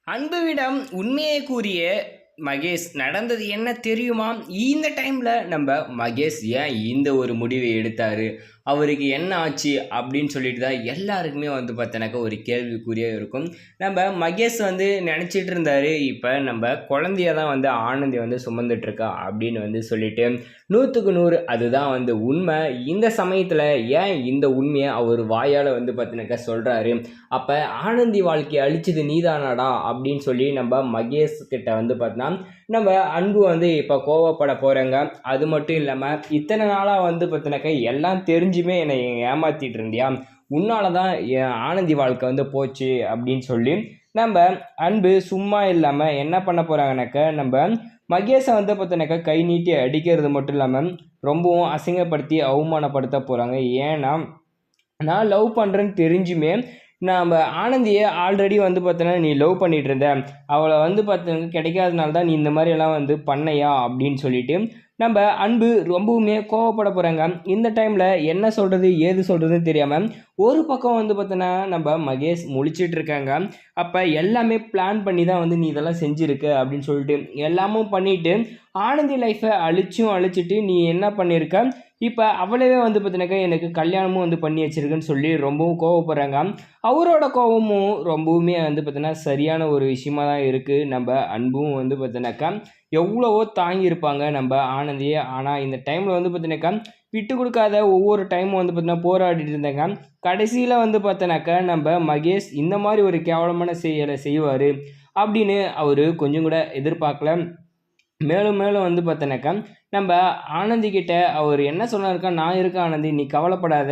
அன்புவிடம் உண்மையை கூறிய மகேஷ் நடந்தது என்ன தெரியுமா? இந்த டைம்ல நம்ம மகேஷ் ஏன் இந்த ஒரு முடிவை எடுத்தாரு, அவருக்கு என்ன ஆச்சு அப்படின்னு சொல்லிட்டு தான் எல்லாருக்குமே வந்து பார்த்தோன்னாக்கா ஒரு கேள்விக்குறியா இருக்கும். நம்ம மகேஷ் வந்து நினச்சிட்டு இருந்தாரு, இப்போ நம்ம குழந்தைய தான் வந்து ஆனந்தி வந்து சுமந்துட்டு இருக்கா அப்படின்னு வந்து சொல்லிட்டு 100க்கு 100 அதுதான் வந்து உண்மை. இந்த சமயத்தில் ஏன் இந்த உண்மையை அவர் வாயால் வந்து பார்த்தீங்கன்னாக்கா சொல்கிறாரு, அப்போ ஆனந்தி வாழ்க்கையை அழிச்சது நீதானாடா அப்படின்னு சொல்லி நம்ம மகேஷ் கிட்ட வந்து பார்த்தீங்கன்னா நம்ம அன்பு வந்து இப்போ கோவப்பட போகிறேங்க. அது மட்டும் இல்லாமல் இத்தனை நாளாக வந்து பார்த்தினாக்கா எல்லாம் தெரிஞ்சுமே என்னை ஏமாற்றிட்டு இருந்தியா, உன்னால தான் என் ஆனந்தி வாழ்க்கை வந்து போச்சு அப்படின்னு சொல்லி நம்ம அன்பு சும்மா இல்லாமல் என்ன பண்ண போகிறாங்கனாக்கா, நம்ம மகேஷை வந்து பார்த்தினாக்கா கை நீட்டி அடிக்கிறது மட்டும் இல்லாமல் ரொம்பவும் அசிங்கப்படுத்தி அவமானப்படுத்த போகிறாங்க. ஏன்னா நான் லவ் பண்ணுறேன்னு தெரிஞ்சுமே நாம் ஆனந்தியை ஆல்ரெடி வந்து பார்த்தோன்னா நீ லவ் பண்ணிகிட்டு இருந்த, அவளை வந்து பார்த்தீங்கன்னா கிடைக்காதனால தான் நீ இந்த மாதிரியெல்லாம் வந்து பண்ணையா அப்படின்னு சொல்லிட்டு நம்ம அன்பு ரொம்பவுமே கோவப்பட போகிறாங்க. இந்த டைமில் என்ன சொல்கிறது ஏது சொல்கிறதுன்னு தெரியாமல் ஒரு பக்கம் வந்து பார்த்தோன்னா நம்ம மகேஷ் முழிச்சிட்டு இருக்காங்க. அப்போ எல்லாமே பிளான் பண்ணி தான் வந்து நீ இதெல்லாம் செஞ்சுருக்க அப்படின்னு சொல்லிட்டு எல்லாமும் பண்ணிவிட்டு ஆனந்தி லைஃப்பை அழிச்சிட்டு நீ என்ன பண்ணியிருக்க, இப்போ அவளவே வந்து பார்த்தீங்கன்னாக்கா எனக்கு கல்யாணமும் வந்து பண்ணி வச்சிருக்குன்னு சொல்லி ரொம்பவும் கோவப்படுறாங்க. அவரோட கோவமும் ரொம்பவுமே வந்து பார்த்தீங்கன்னா சரியான ஒரு விஷயமா தான் இருக்குது. நம்ம அன்பும் வந்து பார்த்தீங்கன்னாக்கா எவ்வளவோ தாங்கியிருப்பாங்க நம்ம ஆனந்தியே. ஆனால் இந்த டைமில் வந்து பார்த்தீங்கன்னாக்கா விட்டு கொடுக்காத ஒவ்வொரு டைமும் வந்து பார்த்தீங்கன்னா போராடிட்டு இருந்தாங்க. கடைசியில் வந்து பார்த்தோன்னாக்கா நம்ம மகேஷ் இந்த மாதிரி ஒரு கேவலமான செயலை செய்வார் அப்படின்னு அவர் கொஞ்சம் கூட எதிர்பார்க்கல. மேலும் மேலும் வந்து பார்த்தோன்னாக்கா நம்ம ஆனந்தி கிட்ட அவர் என்ன சொன்னாருக்கா, நான் இருக்கேன் ஆனந்தி, நீ கவலைப்படாத,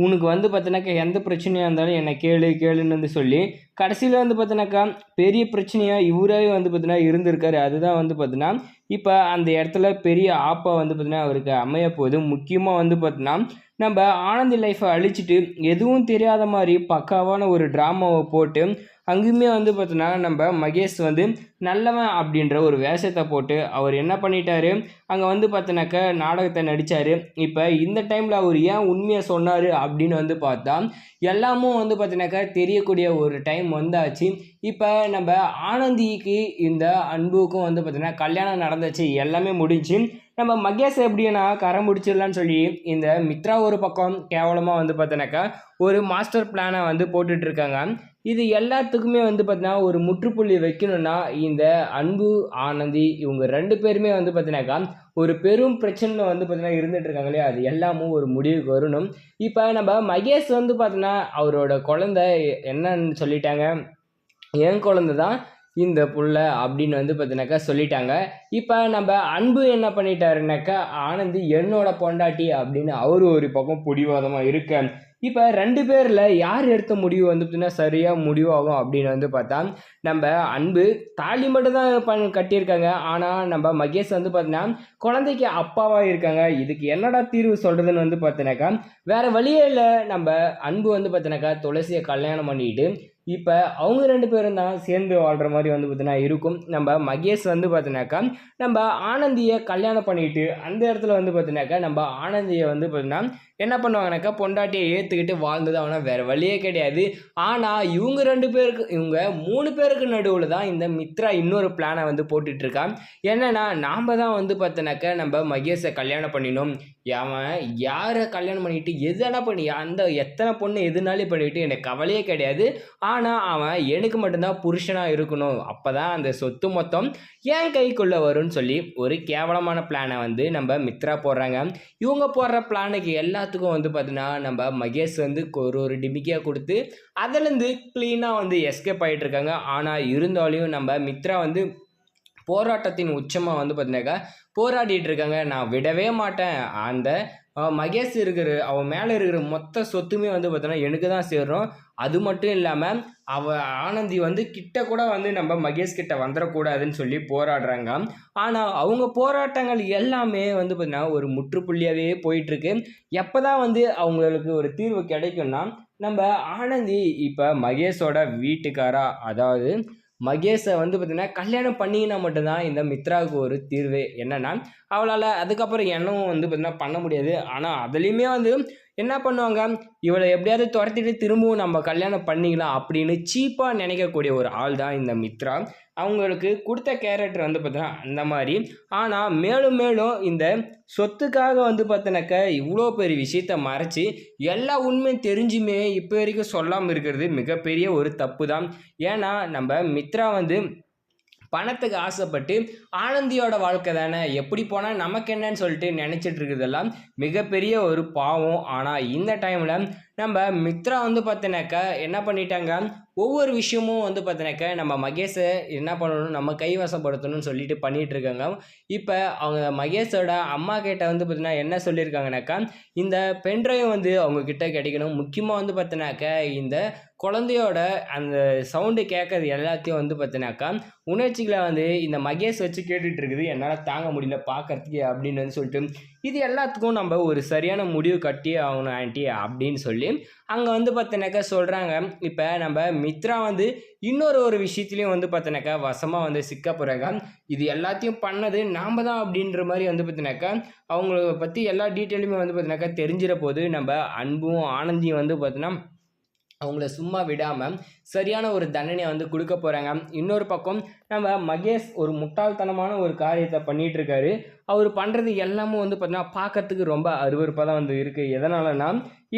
உனக்கு வந்து பார்த்தோன்னாக்கா எந்த பிரச்சனையாக இருந்தாலும் என்னை கேளுன்னு வந்து சொல்லி கடைசியில் வந்து பார்த்தோன்னாக்கா பெரிய பிரச்சனையாக இவராகவே வந்து பார்த்தீங்கன்னா இருந்திருக்காரு. அதுதான் வந்து பார்த்தீங்கன்னா இப்போ அந்த இடத்துல பெரிய ஆப்பா வந்து பார்த்தீங்கன்னா அவருக்கு அமைய போகுது. முக்கியமாக வந்து பார்த்தீங்கன்னா நம்ம ஆனந்தி லைஃப்பை அழிச்சிட்டு எதுவும் தெரியாத மாதிரி பக்காவான ஒரு ட்ராமாவை போட்டு அங்கேயுமே வந்து பார்த்தோன்னா நம்ம மகேஷ் வந்து நல்லவன் அப்படின்ற ஒரு வேஷத்தை போட்டு அவர் என்ன பண்ணிட்டாரு, அங்கே வந்து பார்த்தோன்னாக்கா நாடகத்தை நடித்தார். இப்போ இந்த டைமில் அவர் ஏன் உண்மையை சொன்னார் அப்படின்னு வந்து பார்த்தா எல்லாமும் வந்து பார்த்தீங்கன்னாக்கா தெரியக்கூடிய ஒரு டைம் வந்தாச்சு. இப்போ நம்ம ஆனந்திக்கு இந்த அன்புக்கும் வந்து பார்த்தீங்கன்னா கல்யாணம் நடந்துச்சு, எல்லாமே முடிஞ்சு நம்ம மகேஷ் எப்படின்னா கரை முடிச்சிடலான்னு சொல்லி இந்த மித்ரா ஒரு பக்கம் கேவலமாக வந்து பார்த்தோன்னாக்கா ஒரு மாஸ்டர் பிளானை வந்து போட்டுட்ருக்காங்க. இது எல்லாத்துக்குமே வந்து பார்த்தீங்கன்னா ஒரு முற்றுப்புள்ளி வைக்கணும்னா இந்த அன்பு ஆனந்தி இவங்க 2 பேருமே வந்து பார்த்தீங்கன்னாக்கா ஒரு பெரும் பிரச்சனையில் வந்து பார்த்தீங்கன்னா இருந்துட்டு இருக்காங்க இல்லையா, அது எல்லாமும் ஒரு முடிவுக்கு வரணும். இப்போ நம்ம மகேஷ் வந்து பார்த்தீங்கன்னா அவரோட குழந்தை என்னன்னு சொல்லிட்டாங்க, என் குழந்தை தான் இந்த புள்ள அப்படின்னு வந்து பார்த்தீங்கன்னாக்கா சொல்லிட்டாங்க. இப்போ நம்ம அன்பு என்ன பண்ணிட்டாருனாக்கா ஆனந்தி என்னோட பொண்டாட்டி அப்படின்னு அவரு ஒரு பக்கம் பிடிவாதமாக இருக்க. இப்போ 2 பேரில் யார் எடுத்த முடிவு வந்து பார்த்தீங்கன்னா சரியாக முடிவாகும் அப்படின்னு வந்து பார்த்தா நம்ம அன்பு தாலி மட்டும் தான் கட்டியிருக்காங்க. ஆனால் நம்ம மகேஷ் வந்து பார்த்தீங்கன்னா குழந்தைக்கு அப்பாவாக இருக்காங்க. இதுக்கு என்னடா தீர்வு சொல்கிறதுன்னு வந்து பார்த்தீங்கன்னாக்கா வேறு வழியே இல்லை. நம்ம அன்பு வந்து பார்த்தீங்கன்னாக்கா துளசியை கல்யாணம் பண்ணிட்டு இப்போ அவங்க 2 பேரும் தான் சேர்ந்து வாழ்கிற மாதிரி வந்து பார்த்தீங்கன்னா இருக்கும். நம்ம மகேஷ் வந்து பார்த்தீங்கன்னாக்கா நம்ம ஆனந்தியை கல்யாணம் பண்ணிட்டு அந்த இடத்துல வந்து பார்த்தீங்கன்னாக்கா நம்ம ஆனந்தியை வந்து பார்த்தீங்கன்னா என்ன பண்ணுவாங்கனாக்கா பொண்டாட்டியை ஏற்றுக்கிட்டு வாழ்ந்தது ஆனால் வேறு வழியே கிடையாது. ஆனால் இவங்க 2 பேருக்கு இவங்க 3 பேருக்கு நடுவில் தான் இந்த மித்ரா இன்னொரு பிளானை வந்து போட்டுட்ருக்கா. என்னென்னா நாம் தான் வந்து பார்த்தோன்னாக்கா நம்ம மகேஷை கல்யாணம் பண்ணினோம், அவன் யாரை கல்யாணம் பண்ணிட்டு எதனா பண்ணி அந்த எத்தனை பொண்ணு எதுனாலும் பண்ணிட்டு எனக்கு கவலையே கிடையாது, ஆனால் அவன் எனக்கு மட்டும்தான் புருஷனாக இருக்கணும், அப்போ தான் அந்த சொத்து மொத்தம் என் கைக்குள்ளே வரும்னு சொல்லி ஒரு கேவலமான பிளானை வந்து நம்ம மித்ரா போடுறாங்க. இவங்க போடுற பிளானுக்கு எல்லாத்துக்கும் வந்து பார்த்தீங்கன்னா நம்ம மகேஷ் வந்து ஒரு டிமிக்கியாக கொடுத்து அதிலேருந்து க்ளீனாக வந்து எஸ்கேப் ஆகிட்டு இருக்காங்க. ஆனால் இருந்தாலையும் நம்ம மித்ரா வந்து போராட்டத்தின் உச்சமாக வந்து பார்த்தீங்கன்னாக்கா போராடிட்டு இருக்காங்க. நான் விடவே மாட்டேன், அந்த மகேஷ் இருக்கிற அவன் மேலே இருக்கிற மொத்த சொத்துமே வந்து பார்த்தோன்னா எனக்கு தான் சேரும். அது மட்டும் இல்லாமல் ஆனந்தி வந்து கிட்ட கூட வந்து நம்ம மகேஷ் கிட்ட வந்துடக்கூடாதுன்னு சொல்லி போராடுறாங்க. ஆனால் அவங்க போராட்டங்கள் எல்லாமே வந்து பார்த்தீங்கன்னா ஒரு முற்றுப்புள்ளியாகவே போயிட்டுருக்கு. எப்போ தான் வந்து அவங்களுக்கு ஒரு தீர்வு கிடைக்கும்னா நம்ம ஆனந்தி இப்போ மகேஷோட வீட்டுக்காரா, அதாவது மகேஷை வந்து பார்த்தீங்கன்னா கல்யாணம் பண்ணிங்கன்னா மட்டும்தான் இந்த மித்ராவுக்கு ஒரு தீர்வு. என்னென்னா அவளால் அதுக்கப்புறம் என்னவும் வந்து பார்த்தீங்கன்னா பண்ண முடியாது. ஆனால் அதுலேயுமே வந்து என்ன பண்ணுவாங்க, இவளை எப்படியாவது துரத்திட்டு திரும்பவும் நம்ம கல்யாணம் பண்ணிக்கலாம் அப்படின்னு சீப்பாக நினைக்கக்கூடிய ஒரு ஆள் தான் இந்த மித்ரா. அவங்களுக்கு கொடுத்த கேரக்டர் வந்து பார்த்தீங்கன்னா அந்த மாதிரி. ஆனால் மேலும் மேலும் இந்த சொத்துக்காக வந்து பார்த்தீங்கன்னாக்க இவ்வளோ பெரிய விஷயத்த மறைச்சி எல்லா உண்மையும் தெரிஞ்சுமே இப்போ வரைக்கும் சொல்லாமல் இருக்கிறது மிகப்பெரிய ஒரு தப்பு தான். ஏன்னா நம்ம மித்ரா வந்து பணத்துக்கு ஆசைப்பட்டு ஆனந்தியோட வாழ்க்கை தானே, எப்படி போனால் நமக்கு என்னன்னு சொல்லிட்டு நினச்சிட்டு இருக்கிறதெல்லாம் மிகப்பெரிய ஒரு பாவம். ஆனால் இந்த டைமில் நம்ம மித்ரா வந்து பார்த்தீங்கன்னாக்கா என்ன பண்ணிட்டாங்க, ஒவ்வொரு விஷயமும் வந்து பார்த்தீங்கன்னாக்கா நம்ம மகேஷை என்ன பண்ணணும், நம்ம கைவசப்படுத்தணும்னு சொல்லிட்டு பண்ணிட்டு இருக்காங்க. இப்போ அவங்க மகேஷோட அம்மா கிட்ட வந்து பார்த்தீங்கன்னா என்ன சொல்லியிருக்காங்கனாக்கா, இந்த பென்ட்ரைவ் வந்து அவங்க கிட்ட கிடைக்கணும். முக்கியமாக வந்து பார்த்தீங்கன்னாக்கா இந்த குழந்தையோட அந்த சவுண்டு கேட்கறது எல்லாத்தையும் வந்து பார்த்தீங்கன்னாக்கா உணர்ச்சிகளை வந்து இந்த மகேஷ் வச்சு கேட்டுட்டு இருக்குது, என்னால் தாங்க முடியல பார்க்கறதுக்கு அப்படின்னு வந்து சொல்லிட்டு, இது எல்லாத்துக்கும் நம்ம ஒரு சரியான முடிவு கட்டி ஆகணும் ஆண்டி அப்படின்னு சொல்லி அங்கே வந்து பார்த்தீங்கன்னாக்கா சொல்கிறாங்க. இப்போ நம்ம மித்ரா வந்து இன்னொரு ஒரு விஷயத்துலையும் வந்து பார்த்தீங்கன்னாக்கா வசமாக வந்து சிக்க போகிறாங்க. இது எல்லாத்தையும் பண்ணது நாம் தான் அப்படின்ற மாதிரி வந்து பார்த்தீங்கன்னாக்கா அவங்கள பற்றி எல்லா டீட்டெயிலுமே வந்து பார்த்தீங்கன்னாக்கா தெரிஞ்சிட போது நம்ம அன்பும் ஆனந்தியும் வந்து பார்த்தீங்கன்னா அவங்கள சும்மா விடாமல் சரியான ஒரு தண்டனையை வந்து கொடுக்க போகிறாங்க. இன்னொரு பக்கம் நம்ம மகேஷ் ஒரு முட்டாள்தனமான ஒரு காரியத்தை பண்ணிகிட்டு இருக்காரு. அவர் பண்ணுறது எல்லாமும் வந்து பார்த்தீங்கன்னா பார்க்கறதுக்கு ரொம்ப அருவருப்பாக தான் வந்து இருக்குது. எதனாலனா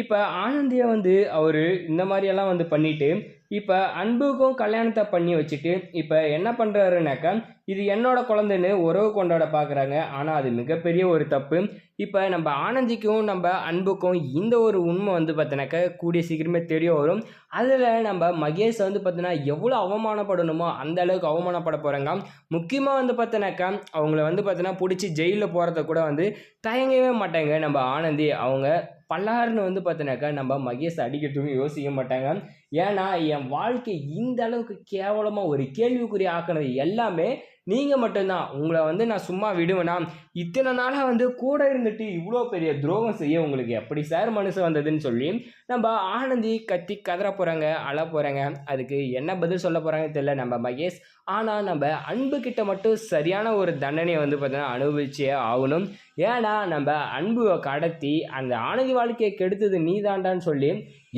இப்போ ஆனந்தியை வந்து அவர் இந்த மாதிரியெல்லாம் வந்து பண்ணிவிட்டு இப்போ அன்புக்கும் கல்யாணத்தை பண்ணி வச்சுட்டு இப்போ என்ன பண்ணுறாருனாக்கா இது என்னோட குழந்தைன்னு உறவு கொண்டாட பார்க்குறாங்க. ஆனால் அது மிகப்பெரிய ஒரு தப்பு. இப்போ நம்ம ஆனந்திக்கும் நம்ம அன்புக்கும் இந்த ஒரு உண்மை வந்து பார்த்தீங்கன்னாக்கா கூடிய சீக்கிரமே தெரிய வரும். அதில் நம்ம மகேஷ் வந்து பார்த்தீங்கன்னா எவ்வளோ அவமானப்படணுமோ அந்த அளவுக்கு அவமானப்பட போகிறாங்க. முக்கியமாக வந்து பார்த்தீங்கன்னாக்கா அவங்கள வந்து பார்த்தீங்கன்னா பிடிச்சி ஜெயிலில் போகிறத கூட வந்து தயங்கவே மாட்டாங்க நம்ம ஆனந்தி. அவங்க பல்லாருன்னு வந்து பார்த்தீங்கன்னாக்கா நம்ம மகேஷ் அடிக்கிறதுக்கும் யோசிக்க மாட்டாங்க. ஏன்னா என் வாழ்க்கை இந்த அளவுக்கு கேவலமாக ஒரு கேள்விக்குறி ஆக்கினது எல்லாமே நீங்கள் மட்டும்தான். உங்களை வந்து நான் சும்மா விடுவேனா, இத்தனை நாளாக வந்து கூட இருந்துட்டு இவ்வளோ பெரிய துரோகம் செய்ய உங்களுக்கு எப்படி சார் மனசு வந்ததுன்னு சொல்லி நம்ம ஆனந்தி கத்தி கதற போகிறாங்க, அழ போகிறாங்க. அதுக்கு என்ன பதில் சொல்ல போகிறாங்கன்னு தெரியல நம்ம மகேஷ். ஆனால் நம்ம அன்பு கிட்ட மட்டும் சரியான ஒரு தண்டனையை வந்து பார்த்தீங்கன்னா அனுபவிச்சே ஆகணும். ஏன்னா நம்ம அன்புவை கடத்தி அந்த ஆனந்தி வாழ்க்கையை கெடுத்தது நீ தாண்டான்னு சொல்லி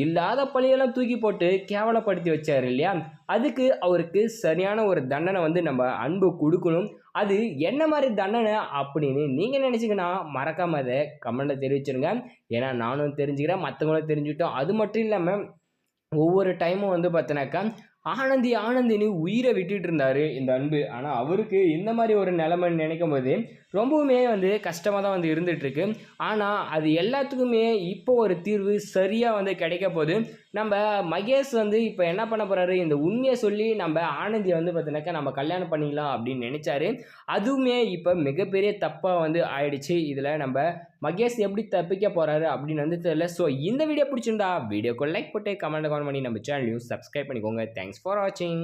இல்லாத பழியெல்லாம் தூக்கி போட்டு கேவலப்படுத்தி வச்சார் இல்லையா, அதுக்கு அவருக்கு சரியான ஒரு தண்டனை வந்து நம்ம அன்பு கொடுக்கணும். அது என்ன மாதிரி தண்டனை அப்படின்னு நீங்கள் நினச்சிங்கன்னா மறக்காமல் அதை கமெண்ட்டில் தெரிவிச்சிருங்க. ஏன்னா நானும் தெரிஞ்சுக்கிறேன், மற்றவங்களும் தெரிஞ்சுக்கிட்டோம். அது மட்டும் இல்லாமல் ஒவ்வொரு டைமும் வந்து பார்த்தீங்கன்னாக்கா ஆனந்தின்னு உயிரை விட்டுட்டு இருந்தார் இந்த அன்பு. ஆனால் அவருக்கு இந்த மாதிரி ஒரு நிலைமைன்னு நினைக்கும் போது ரொம்பவுமே வந்து கஷ்டமாக தான் வந்து இருந்துகிட்ருக்கு. ஆனால் அது எல்லாத்துக்குமே இப்போ ஒரு தீர்வு சரியாக வந்து கிடைக்க போகுது. நம்ம மகேஷ் வந்து இப்போ என்ன பண்ண போகிறாரு, இந்த உண்மையை சொல்லி நம்ம ஆனந்தியை வந்து பார்த்தீங்கன்னாக்கா நம்ம கல்யாணம் பண்ணிக்கலாம் அப்படின்னு நினச்சாரு. அதுவுமே இப்போ மிகப்பெரிய தப்பாக வந்து ஆயிடுச்சு. இதில் நம்ம மகேஷ் எப்படி தப்பிக்க போகிறாரு அப்படின்னு வந்து தெரியல. ஸோ இந்த வீடியோ பிடிச்சிருந்தா வீடியோக்கு லைக் போட்டு கமெண்ட் பண்ணி நம்ம சேனலையும் சப்ஸ்கிரைப் பண்ணிக்கோங்க. தேங்க்ஸ் ஃபார் வாட்சிங்.